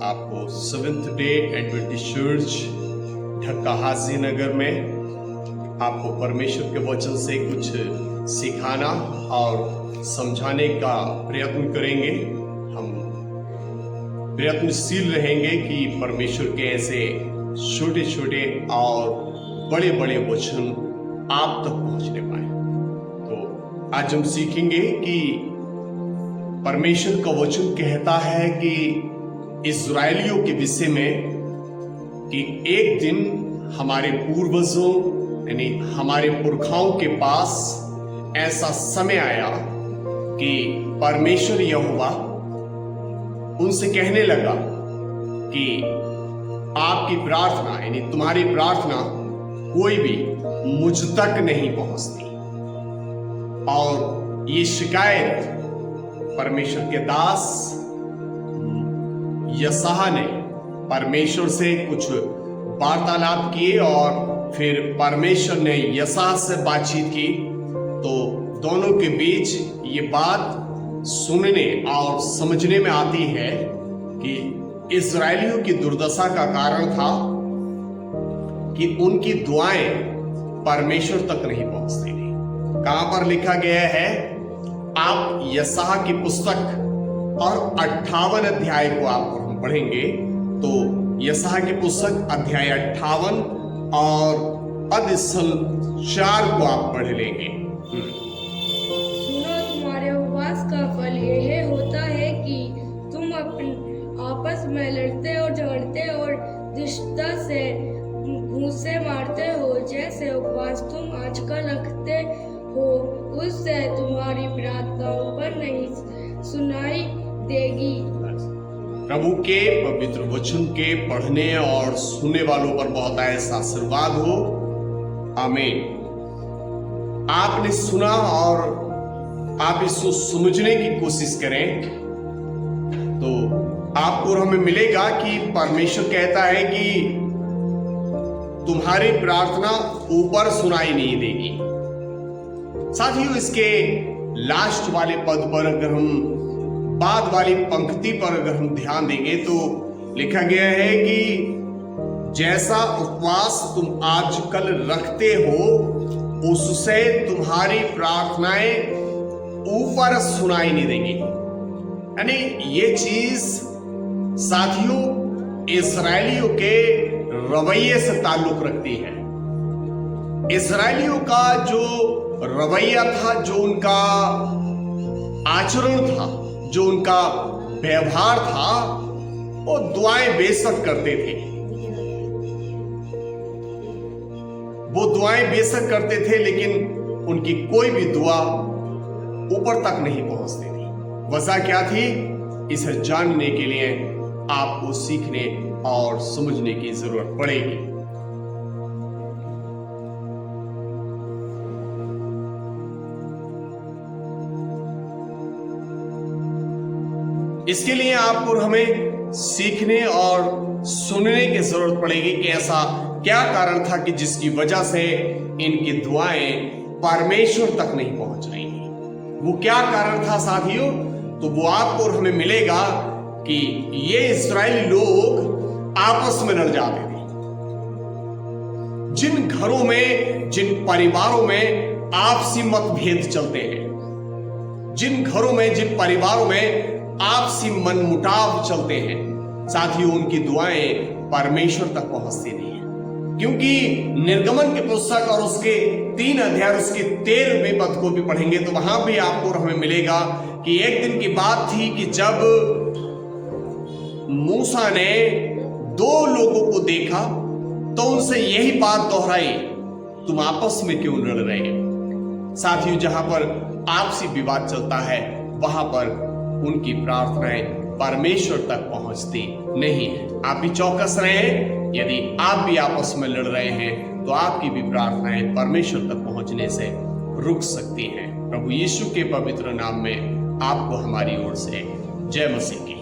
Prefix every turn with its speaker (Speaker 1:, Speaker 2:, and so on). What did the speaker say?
Speaker 1: आपको seventh day Adventist church ढक्का हाजी नगर में आपको परमेश्वर के वचन से कुछ सिखाना और समझाने का प्रयत्न करेंगे। हम प्रयत्नशील रहेंगे कि परमेश्वर के ऐसे छोटे छोटे और बड़े बड़े वचन आप तक पहुंचने पाए। तो आज हम सीखेंगे कि परमेश्वर का वचन कहता है कि इस्राएलियों के विषय में कि एक दिन हमारे पूर्वजों यानी हमारे पुरखाओं के पास ऐसा समय आया कि परमेश्वर यहोवा उनसे कहने लगा कि आपकी प्रार्थना यानी तुम्हारी प्रार्थना कोई भी मुझ तक नहीं पहुंचती। और ये शिकायत परमेश्वर के दास यशायाह ने परमेश्वर से कुछ वार्तालाप किए और फिर परमेश्वर ने यशायाह से बातचीत की। तो दोनों के बीच ये बात सुनने और समझने में आती है कि इस्राएलियों की दुर्दशा का कारण था कि उनकी दुआएं परमेश्वर तक नहीं पहुंचती थी। कहां पर लिखा गया है, आप यशायाह की पुस्तक और 58 अध्याय को आप हम पढ़ेंगे तो यशायाह की पुस्तक अध्याय 58 और पद 4 को आप पढ़ लेंगे।
Speaker 2: सुनो, तुम्हारे उपवास का फल यह होता है कि तुम अपने आपस में लड़ते और झगड़ते और दुष्टता से घूंसे मारते हो। जैसे उपवास तुम आजकल रखते हो उससे तुम्हारी प्रार्थनाओं पर नहीं सुनाई देगी।
Speaker 1: प्रभु के पवित्र वचन के पढ़ने और सुनने वालों पर बहुत ऐसा आशीर्वाद हो, आमीन। आपने सुना और आप इसको समझने की कोशिश करें तो आपको और हमें मिलेगा कि परमेश्वर कहता है कि तुम्हारी प्रार्थना ऊपर सुनाई नहीं देगी। साथियों, इसके लास्ट वाले पद पर अगर हम बाद वाली पंक्ति पर अगर हम ध्यान देंगे तो लिखा गया है कि जैसा उपवास तुम आजकल रखते हो उससे तुम्हारी प्रार्थनाएं ऊपर सुनाई नहीं देंगी। यानी ये चीज साथियों इस्राएलियों के रवैये से ताल्लुक रखती है। इस्राएलियों का जो रवैया था, जो उनका आचरण था, जो उनका व्यवहार था, वो दुआएं बेशक करते थे। वो दुआएं बेशक करते थे लेकिन उनकी कोई भी दुआ ऊपर तक नहीं पहुंचती थी। वजह क्या थी, इसे जानने के लिए आपको सीखने और समझने की जरूरत पड़ेगी। इसके लिए आपको और हमें सीखने और सुनने की जरूरत पड़ेगी कि ऐसा क्या कारण था कि जिसकी वजह से इनकी दुआएं परमेश्वर तक नहीं पहुंच रही थी। वो क्या कारण था साथियों, तो वो आपको और हमें मिलेगा कि ये इस्राएली लोग आपस में लड़ जाते थे। जिन घरों में, जिन परिवारों में आपसी मतभेद चलते हैं, जिन घरों में, जिन परिवारों में आपसी मनमुटाव चलते हैं, साथियों उनकी दुआएं परमेश्वर तक पहुंचती नहीं है। क्योंकि निर्गमन के पुस्तक और उसके 3 अध्याय उसके 13वें पद को भी पढ़ेंगे तो वहां भी आपको और हमें मिलेगा कि एक दिन की बात थी कि जब मूसा ने 2 लोगों को देखा तो उनसे यही बात दोहराई, तुम आपस में क्यों लड़ रहे हो। साथियों, जहां पर आपसी विवाद चलता है वहां पर उनकी प्रार्थनाएं परमेश्वर तक पहुंचती नहीं है। आप भी चौकस रहें, यदि आप भी आपस में लड़ रहे हैं तो आपकी भी प्रार्थनाएं परमेश्वर तक पहुंचने से रुक सकती हैं। प्रभु यीशु के पवित्र नाम में आपको हमारी ओर से जय मसीह की।